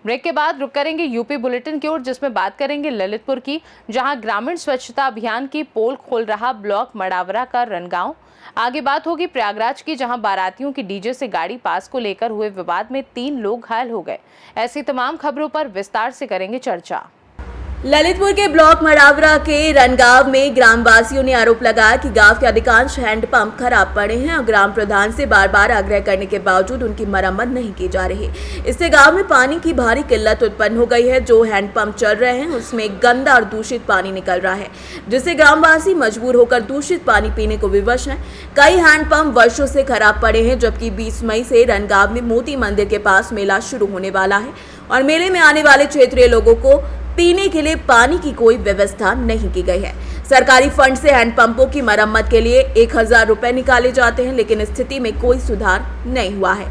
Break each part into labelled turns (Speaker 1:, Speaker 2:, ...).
Speaker 1: Break के बाद रुक करेंगे यूपी बुलेटिन की ओर, जिसमें बात करेंगे ललितपुर की, जहां ग्रामीण स्वच्छता अभियान की पोल खोल रहा ब्लॉक मड़ावरा का रनगांव। आगे बात होगी प्रयागराज की, जहां बारातियों की डीजे से गाड़ी पास को लेकर हुए विवाद में 3 लोग घायल हो गए। ऐसी तमाम खबरों पर विस्तार से करेंगे चर्चा।
Speaker 2: ललितपुर के ब्लॉक मड़ावरा के रनगांव में ग्रामवासियों ने आरोप लगाया कि गांव के अधिकांश हैंडपंप खराब पड़े हैं और ग्राम प्रधान से बार बार आग्रह करने के बावजूद उनकी मरम्मत नहीं की जा रही। इससे गांव में पानी की भारी किल्लत उत्पन्न हो गई है। जो हैंडपंप चल रहे हैं उसमें गंदा और दूषित पानी निकल रहा है, जिससे ग्रामवासी मजबूर होकर दूषित पानी पीने को विवश हैं। कई हैंडपंप वर्षों से खराब पड़े हैं, जबकि 20 मई से रनगांव में मोती मंदिर के पास मेला शुरू होने वाला है और मेले में आने वाले क्षेत्रीय लोगों को पीने के लिए पानी की कोई व्यवस्था नहीं की गई है। सरकारी फंड से हैंडपंपों की मरम्मत के लिए 1000 रुपए निकाले जाते हैं, लेकिन स्थिति में कोई सुधार नहीं हुआ है।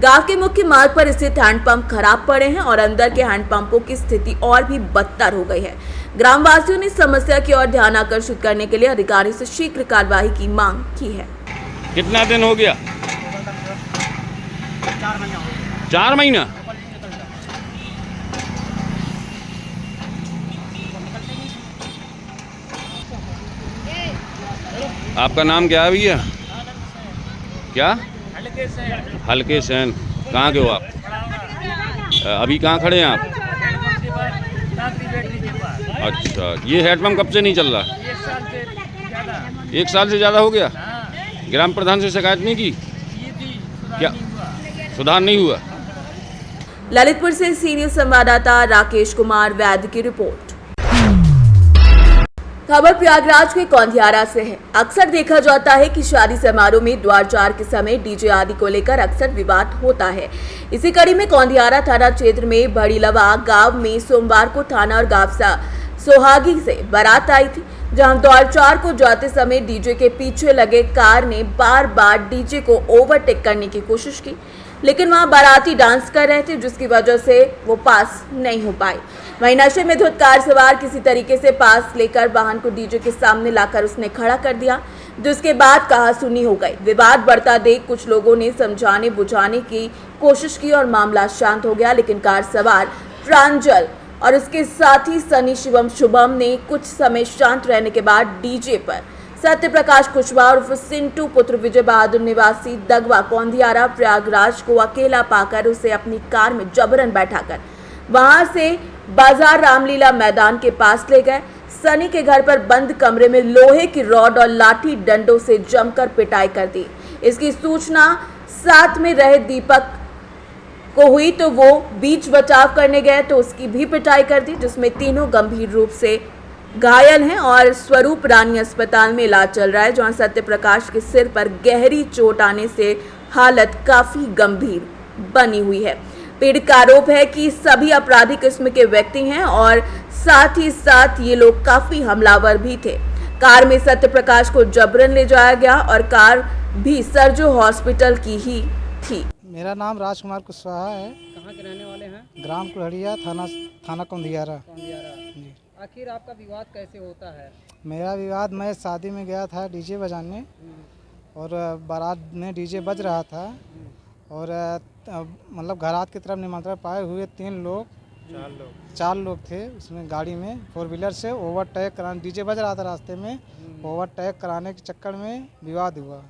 Speaker 2: गांव के मुख्य मार्ग पर स्थित हैंडपंप खराब पड़े हैं और अंदर के हैंडपंपों की स्थिति और भी बदतर हो गई है। ग्रामवासियों ने समस्या की ओर ध्यान आकर्षित करने के लिए अधिकारी से शीघ्र कार्रवाई की मांग की है।
Speaker 3: कितना दिन हो गया? 4 महीना। आपका नाम क्या है भैया? क्या? हल्के सैन। कहाँ के हो आप? अभी कहाँ खड़े हैं आप? अच्छा, ये हैंडपंप कब से नहीं चल रहा? 1 साल से ज़्यादा हो गया। ग्राम प्रधान से शिकायत नहीं की? क्या सुधार नहीं हुआ?
Speaker 2: ललितपुर से सीनियर संवाददाता राकेश कुमार वैद्य की रिपोर्ट। खबर प्रयागराज के कौंधियारा से है। अक्सर देखा जाता है कि शादी समारोह में द्वारचार के समय डीजे आदि को लेकर अक्सर विवाद होता है। इसी कड़ी में कौंधियारा थाना क्षेत्र में बड़ीलवा गांव में सोमवार को थाना और गांव सोहागी से बारात आई थी, जहां द्वारचार को जाते समय डीजे के पीछे लगे कार ने बार बार डीजे को ओवरटेक करने की कोशिश की, लेकिन वहां बाराती डांस कर रहे थे, जिसकी वजह से वो पास नहीं हो पाए। वहीं नशे में धुत कार सवार किसी तरीके से पास लेकर वाहन को डीजे के सामने लाकर उसने खड़ा कर दिया, जिसके बाद कहासुनी हो गई। विवाद बढ़ता देख कुछ लोगों ने समझाने बुझाने की कोशिश की और मामला शांत हो गया, लेकिन कार सवार प्रांजल और उसके साथी सनी शिवम शुभम ने कुछ समय शांत रहने के बाद डीजे पर सत्य प्रकाश कुशवाहा उर्फ सिंटू पुत्र विजय बहादुर निवासी दगवा कौंधियारा प्रयागराज को अकेला पाकर उसे अपनी कार में जबरन बैठाकर वहां से बाजार रामलीला मैदान के पास ले गए। सनी के घर पर बंद कमरे में लोहे की रॉड और लाठी डंडों से जमकर पिटाई कर दी। इसकी सूचना साथ में रहे दीपक को हुई तो वो बीच बचाव करने गए तो उसकी भी पिटाई कर दी, जिसमें तीनों गंभीर रूप से घायल हैं और स्वरूप रानी अस्पताल में इलाज चल रहा है, जहां सत्य प्रकाश के सिर पर गहरी चोट आने से हालत काफी गंभीर बनी हुई है। पीड़ित का आरोप है कि सभी अपराधी किस्म के व्यक्ति हैं और साथ ही साथ ये लोग काफी हमलावर भी थे। कार में सत्य प्रकाश को जबरन ले जाया गया और कार भी सरजू हॉस्पिटल की ही थी।
Speaker 4: मेरा नाम राजकुमार कुशवाहा है।
Speaker 5: कहाँ के रहने वाले हैं?
Speaker 4: ग्राम कुल्हड़िया, थाना कौंधियारा।
Speaker 5: आखिर आपका विवाद कैसे होता है?
Speaker 4: मेरा विवाद, मैं शादी में गया था डीजे बजाने और बारात में डीजे बज रहा था और मतलब घरात की तरफ निमंत्रण पाए हुए 4 लोग थे उसमें गाड़ी में 4 व्हीलर से ओवरटेक कराने, डीजे बज रहा था रास्ते में, ओवरटेक कराने के चक्कर में विवाद हुआ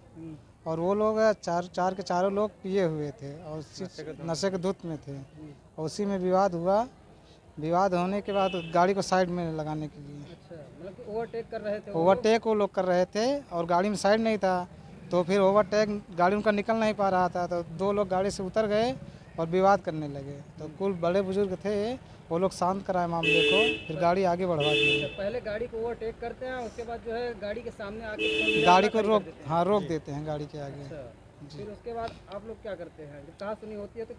Speaker 4: और वो लोग चार के चारों लोग पिए हुए थे और नशे के धुत में थे और उसी में विवाद हुआ। विवाद होने के बाद गाड़ी को साइड में लगाने के लिए
Speaker 5: मतलब कि ओवरटेक कर रहे थे?
Speaker 4: ओवरटेक वो लोग कर रहे थे और गाड़ी में साइड नहीं था, तो फिर ओवरटेक गाड़ी उनका निकल नहीं पा रहा था, तो 2 लोग गाड़ी से उतर गए और विवाद करने लगे। तो कुल बड़े बुजुर्ग थे, वो लोग शांत कराए मामले को, फिर गाड़ी आगे बढ़वा दी।
Speaker 5: पहले गाड़ी को ओवरटेक करते हैं, उसके बाद जो है गाड़ी के सामने आके
Speaker 4: गाड़ी को रोक देते हैं गाड़ी के आगे।
Speaker 5: फिर उसके बाद आप लोग क्या करते हैं? जब कहासुनी होती है तो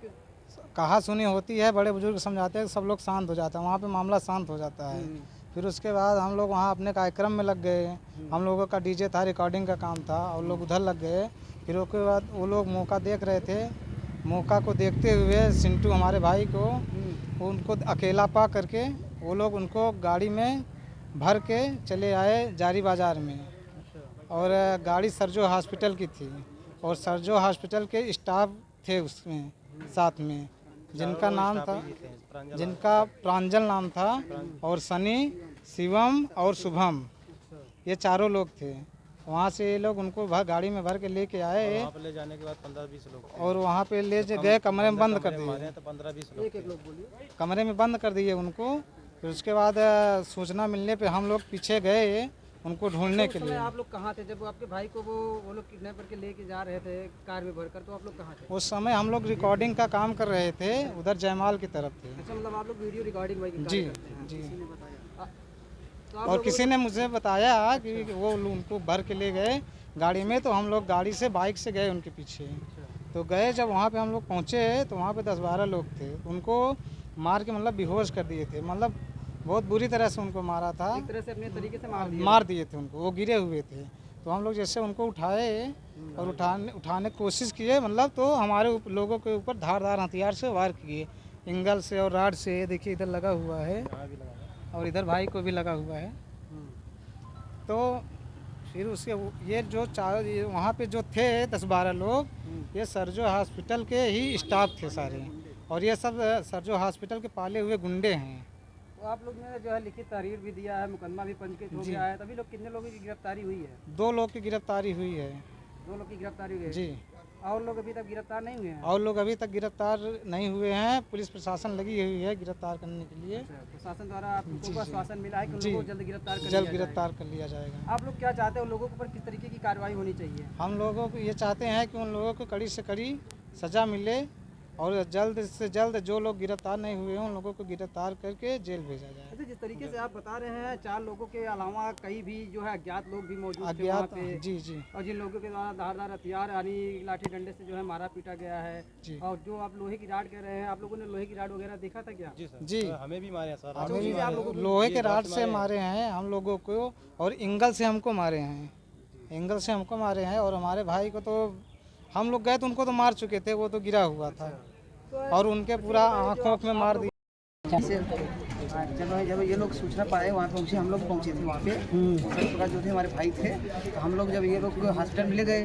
Speaker 4: कहासुनी होती है, बड़े बुजुर्ग समझाते हैं, सब लोग शांत हो जाता है, वहाँ पे मामला शांत हो जाता है। फिर उसके बाद हम लोग वहाँ अपने कार्यक्रम में लग गए। हम लोगों का डीजे था, रिकॉर्डिंग का काम था और लोग उधर लग गए। फिर उसके बाद वो लोग मौका देख रहे थे, मौका को देखते हुए सिंटू हमारे भाई को उनको अकेला पा करके वो लोग उनको गाड़ी में भर के चले आए जारी बाजार में। और गाड़ी सरजो हॉस्पिटल की थी और सरजो हॉस्पिटल के स्टाफ थे उसमें साथ में, जिनका प्रांजल नाम था और सनी, शिवम और शुभम, ये चारों लोग थे। वहाँ से ये लोग उनको गाड़ी में भर के लेके आए,
Speaker 6: वहाँ पे ले जाने के बाद 15-20 लोग
Speaker 4: और वहाँ पे ले गए, कमरे में बंद कर दिए,
Speaker 6: तो 15-20 लोग
Speaker 4: कमरे में बंद कर दिए उनको। फिर उसके बाद सूचना मिलने पे हम लोग पीछे गए उनको ढूंढने के लिए।
Speaker 5: आप लोग कहाँ थे जब आपके भाई को वो लोग किडनैप करके लेके जा रहे थे कार में भरकर, तो आप लोग कहाँ थे?
Speaker 4: उस समय हम लोग रिकॉर्डिंग का काम कर रहे थे, उधर जयमाल की तरफ थे।
Speaker 5: अच्छा, मतलब आप लोग वीडियो रिकॉर्डिंग वही
Speaker 4: जी जी। और किसी ने मुझे बताया कि वो उनको भर के ले गए गाड़ी में, तो हम लोग गाड़ी से बाइक से गए उनके पीछे। तो गए जब वहाँ पे हम लोग पहुँचे तो वहाँ पे 10-12 लोग थे, उनको मार के मतलब बेहोश कर दिए थे, मतलब बहुत बुरी तरह से उनको मारा था,
Speaker 5: एक तरह से अपने तरीके से
Speaker 4: मार दिए थे उनको, वो गिरे हुए थे। तो हम लोग जैसे उनको उठाए और उठाने की कोशिश किए, मतलब तो हमारे लोगों के ऊपर धारदार हथियार से वार किए, एंगल से और राड से। देखिए इधर लगा हुआ है और इधर भाई को भी लगा हुआ है। तो फिर उसके ये जो वहाँ पे जो थे 10-12 लोग, ये सरजो हॉस्पिटल के ही स्टाफ थे सारे, और ये सब सरजो हॉस्पिटल के पाले हुए गुंडे हैं।
Speaker 5: तो आप लोग ने जो है लिखित तहरीर भी दिया है, मुकदमा भी पंजीकृत हो गया है, तभी लोग कितने लोगों की गिरफ्तारी हुई है?
Speaker 4: 2 लोग की गिरफ्तारी हुई है।
Speaker 5: 2 लोग की गिरफ्तारी हुई है
Speaker 4: जी।
Speaker 5: और लोग अभी तक गिरफ्तार नहीं हुए हैं?
Speaker 4: और लोग अभी तक गिरफ्तार नहीं हुए हैं, पुलिस प्रशासन लगी हुई है गिरफ्तार करने के लिए।
Speaker 5: प्रशासन द्वारा आपको आश्वासन मिला है कि उन लोगों को जल्द गिरफ्तार कर
Speaker 4: जल्द गिरफ्तार कर लिया जाएगा।
Speaker 5: आप लोग क्या चाहते हो, लोगों के ऊपर किस तरीके की कार्रवाई होनी चाहिए?
Speaker 4: हम लोगों को ये चाहते हैं कि उन लोगों को कड़ी से कड़ी सज़ा मिले और जल्द से जल्द जो लोग गिरफ्तार नहीं हुए हैं उन लोगों को गिरफ्तार करके जेल भेजा जाए।
Speaker 5: अच्छा, जिस तरीके से आप बता रहे हैं 4 लोगों के अलावा कई भी जो है अज्ञात लोग भी मौजूद थे वहाँ
Speaker 4: अज्ञात,
Speaker 5: पे,
Speaker 4: जी जी,
Speaker 5: और जिन लोगों के द्वारा धारदार हथियार यानी लाठी डंडे से जो है मारा पीटा गया है, और जो आप लोहे की राड कह रहे हैं, आप लोगों ने लोहे की राड वगैरह देखा था क्या?
Speaker 6: जी सर,
Speaker 4: जी
Speaker 6: हमें भी मारे हैं सर,
Speaker 4: हमें भी लोहे के राड से मारे हैं हम लोगों को, और एंगल से हमको मारे हैं, एंगल से हमको मारे हैं। और हमारे भाई को तो हम लोग गए तो उनको तो मार चुके थे, वो तो गिरा हुआ था, और उनके पूरा आँखों में मार दिया।
Speaker 5: जब ये लोग सूचना पाए वहाँ पहुँचे, हम लोग पहुँचे थे वहाँ पे, सर प्रकाश जो थे हमारे भाई थे, तो हम लोग जब ये लोग हॉस्पिटल में ले गए,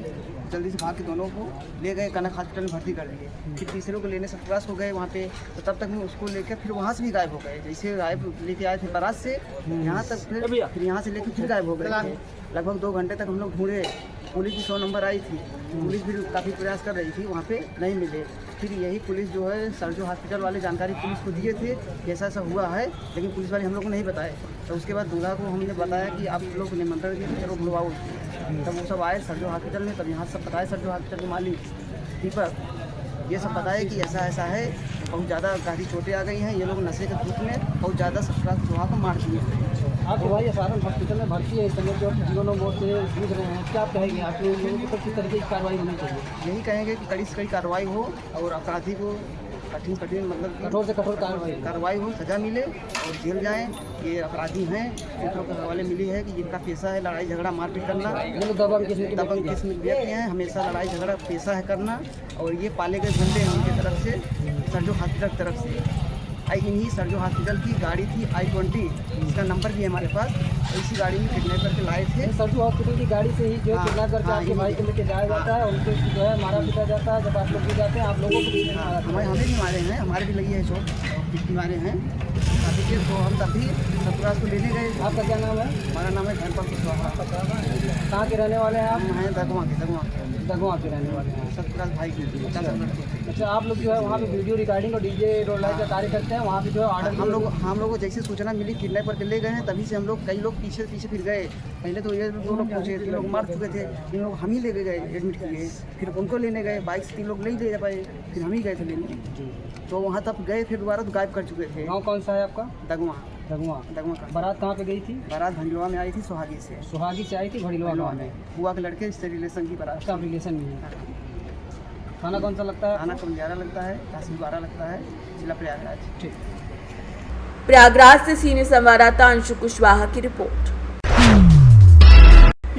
Speaker 5: जल्दी से भाग के दोनों को ले गए, कनक हॉस्पिटल में भर्ती कर दिए। फिर तीसरे को लेने सरप्रकाश हो गए वहाँ पे, तो तब तक में उसको लेकर फिर वहाँ से भी गायब हो गए। जैसे गायब लेके आए थे बारात से यहाँ तक, फिर यहाँ से लेकर फिर गायब हो गए थे। लगभग 2 घंटे तक हम लोग ढूंढे, पुलिस की 100 नंबर आई थी, पुलिस भी काफ़ी प्रयास कर रही थी, वहाँ पे नहीं मिले। फिर यही पुलिस जो है सरजो हॉस्पिटल वाले जानकारी पुलिस को दिए थे कि ऐसा ऐसा हुआ है, लेकिन पुलिस वाले हम लोग को नहीं बताए। तो उसके बाद दूल्हा को हमने बताया कि आप लोग निमंत्रण दिए थे, चलो बुलवाओ। तब वो सब आए सरजो हॉस्पिटल में, तब यहाँ सब बताए सरजो हॉस्पिटल के मालिक दीपक, ये सब बताया कि ऐसा ऐसा है, बहुत ज़्यादा गहरी चोटें आ गई हैं, ये लोग नशे के धूप में बहुत ज़्यादा सरप्रकाश चौहान को मार दिए। आप भाई सारण हॉस्पिटल में भर्ती है, इस समय जो जीवन और मौत से जूझ रहे हैं, क्या कहेंगे आप लोगों के ऊपर किस तरीके की कार्रवाई होनी चाहिए? यही कहेंगे कि कड़ी से कड़ी कार्रवाई हो और अपराधी को कठिन मतलब कठोर से कठोर कार्रवाई हो, सजा मिले और जेल जाएं। ये अपराधी हैं, सूत्रों के हवाले मिली है कि जिनका पेशा है लड़ाई झगड़ा मारपीट करना, दबंग किस्म के व्यक्ति हैं, हमेशा लड़ाई झगड़ा पेशा है करना, और ये पाले गए गुंडे हैं उनकी तरफ से, सरजो हॉस्पिटल की तरफ से। इन्हीं सरजो हॉस्पिटल की गाड़ी थी I-20, इसका नंबर भी है हमारे पास, तो इसी गाड़ी में किडनैप करके लाए थे। सरजो हॉस्पिटल की गाड़ी से ही जो किडनैप करके आपके भाई को लेके जाया जाता है, उनको जो है मारा पीटा जाता है। जब आप लोग भी जाते हैं, आप लोगों को भी हमें भी मारे हैं, हमारे भी लगी है चोट, कितनी मारे हैं काफ़ी देर। तो हम तभी सरप्रकाश को लेने गए। आपका क्या नाम है? हमारा नाम है धनपाल कुशवाहा। कहाँ के रहने वाले हैं आप? हैं दगवा के रहने वाले हैं। सरप्रकाश भाई के। अच्छा, आप लोग जो है वहाँ पे वीडियो रिकॉर्डिंग और DJ रोलाइट का कार्य करते हैं, वहाँ पे जो है ऑर्डर हम लोग को जैसे सूचना मिली किडनैप करके ले गए हैं, तभी से हम लोग कई लोग पीछे फिर गए। पहले तो ये 2 लोग पहुँचे, 3 लोग मार चुके थे, इन लोग हम ही ले गए एडमिट किए, फिर उनको लेने गए, बाइक से 3 लोग नहीं ले पाए, फिर हम ही गए थे लेने। तो वहाँ तब गए, फिर दोबारा तो गायब कर चुके थे। गाँव कौन सा है आपका? दगवा का। बारात कहाँ पे गई थी? बारात भड़िलवा में आई थी, सोहागी से आई थी भड़िलवा में। बुआ के लड़के इससे रिलेशन की बारात, का रिलेशन में है। थाना कौन सा लगता है? थाना कंडियारा लगता है, तहसील बारा लगता है, जिला प्रयागराज। ठीक।
Speaker 2: प्रयागराज से सीनियर संवाददाता अंशु कुशवाहा की रिपोर्ट।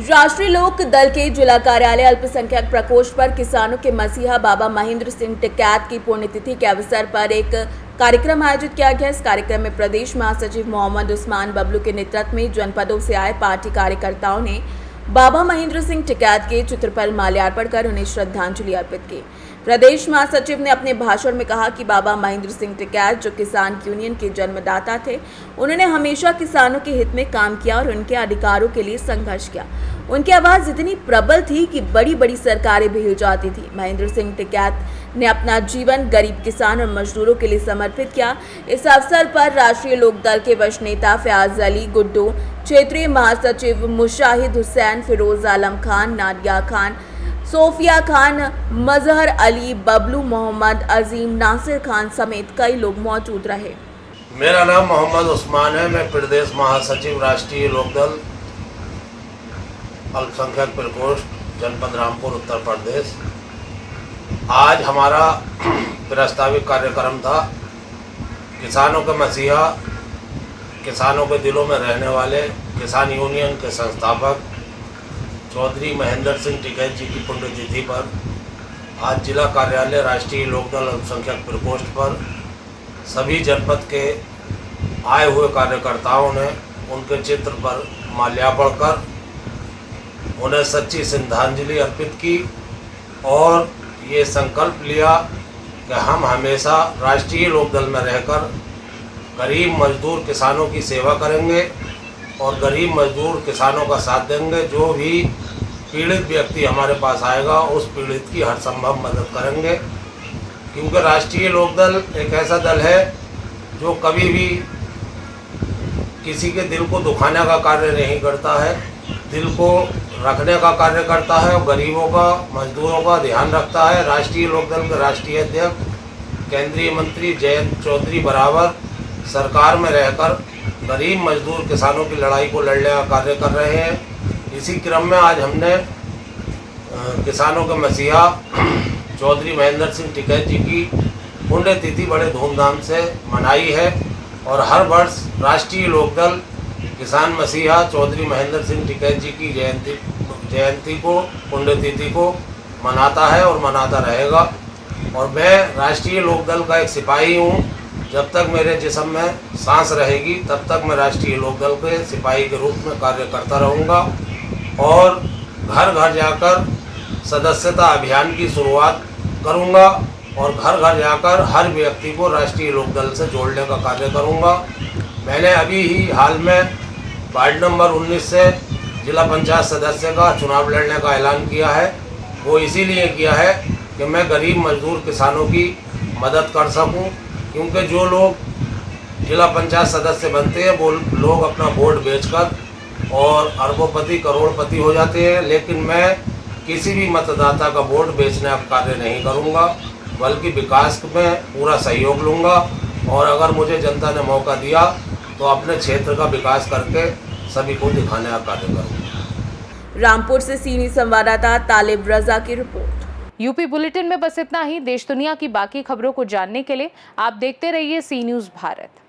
Speaker 2: राष्ट्रीय लोक दल के जिला कार्यालय अल्पसंख्यक प्रकोष्ठ पर किसानों के मसीहा बाबा महेंद्र सिंह टिकैत की पुण्यतिथि के अवसर पर एक कार्यक्रम आयोजित किया गया। इस कार्यक्रम में प्रदेश महासचिव मोहम्मद उस्मान बबलू के नेतृत्व में जनपदों से आए पार्टी कार्यकर्ताओं ने बाबा महेंद्र सिंह टिकैत के चित्र पर माल्यार्पण कर उन्हें श्रद्धांजलि अर्पित की। प्रदेश महासचिव ने अपने भाषण में कहा कि बाबा महेंद्र सिंह टिकैत जो किसान यूनियन के जन्मदाता थे, उन्होंने हमेशा किसानों के हित में काम किया और उनके अधिकारों के लिए संघर्ष किया। उनकी आवाज इतनी प्रबल थी कि बड़ी बड़ी सरकारें भी हिल जाती थी। महेंद्र सिंह टिकैत ने अपना जीवन गरीब किसान और मजदूरों के लिए समर्पित किया। इस अवसर पर राष्ट्रीय लोकदल के वरिष्ठ नेता फयाज अली गुड्डू, क्षेत्रीय महासचिव मुशाहिद हुसैन, फिरोज आलम खान, नादिया खान, सोफिया खान, मजहर अली, बबलू मोहम्मद, अजीम, नासिर खान समेत कई लोग मौजूद रहे।
Speaker 7: मेरा नाम मोहम्मद उस्मान है। मैं प्रदेश महासचिव राष्ट्रीय लोकदल अल्पसंख्यक प्रकोष्ठ जनपद रामपुर उत्तर प्रदेश। आज हमारा प्रस्तावित कार्यक्रम था किसानों के मसीहा, किसानों के दिलों में रहने वाले किसान यूनियन के संस्थापक चौधरी महेंद्र सिंह टिकैत जी की पुण्यतिथि पर आज जिला कार्यालय राष्ट्रीय लोकदल अल्पसंख्यक प्रकोष्ठ पर सभी जनपद के आए हुए कार्यकर्ताओं ने उनके चित्र पर माल्यार्पण कर उन्हें सच्ची श्रद्धांजलि अर्पित की और ये संकल्प लिया कि हम हमेशा राष्ट्रीय लोकदल में रहकर गरीब मजदूर किसानों की सेवा करेंगे और गरीब मजदूर किसानों का साथ देंगे। जो भी पीड़ित व्यक्ति हमारे पास आएगा उस पीड़ित की हर संभव मदद करेंगे, क्योंकि राष्ट्रीय लोकदल एक ऐसा दल है जो कभी भी किसी के दिल को दुखाने का कार्य नहीं करता है, दिल को रखने का कार्य करता है और गरीबों का, मजदूरों का ध्यान रखता है। राष्ट्रीय लोकदल के राष्ट्रीय अध्यक्ष केंद्रीय मंत्री जयंत चौधरी बराबर सरकार में रहकर गरीब मजदूर किसानों की लड़ाई को लड़ने का कार्य कर रहे हैं। इसी क्रम में आज हमने किसानों के मसीहा चौधरी महेंद्र सिंह टिकैत जी की पुण्यतिथि बड़े धूमधाम से मनाई है और हर वर्ष राष्ट्रीय लोकदल किसान मसीहा चौधरी महेंद्र सिंह टिकैत जी की जयंती को, पुण्यतिथि को मनाता है और मनाता रहेगा। और मैं राष्ट्रीय लोकदल का एक सिपाही हूँ। जब तक मेरे जिस्म में सांस रहेगी तब तक मैं राष्ट्रीय लोकदल के सिपाही के रूप में कार्य करता रहूँगा और घर घर जाकर सदस्यता अभियान की शुरुआत करूँगा और घर घर जाकर हर व्यक्ति को राष्ट्रीय लोकदल से जोड़ने का कार्य करूँगा। मैंने अभी ही हाल में वार्ड नंबर 19 से जिला पंचायत सदस्य का चुनाव लड़ने का ऐलान किया है। वो इसीलिए किया है कि मैं गरीब मजदूर किसानों की मदद कर सकूं, क्योंकि जो लोग जिला पंचायत सदस्य बनते हैं वो लोग अपना वोट बेचकर और अरबोपति करोड़पति हो जाते हैं, लेकिन मैं किसी भी मतदाता का वोट बेचने का कार्य नहीं करूंगा, बल्कि विकास में पूरा सहयोग लूंगा। और अगर मुझे जनता ने मौका दिया तो अपने क्षेत्र का विकास करके सभी को दिखाने का कार्य करूंगा।
Speaker 2: रामपुर से सीनी संवाददाता तालिब रजा की रिपोर्ट।
Speaker 1: यूपी बुलेटिन में बस इतना ही। देश दुनिया की बाकी खबरों को जानने के लिए आप देखते रहिए सी न्यूज़ भारत।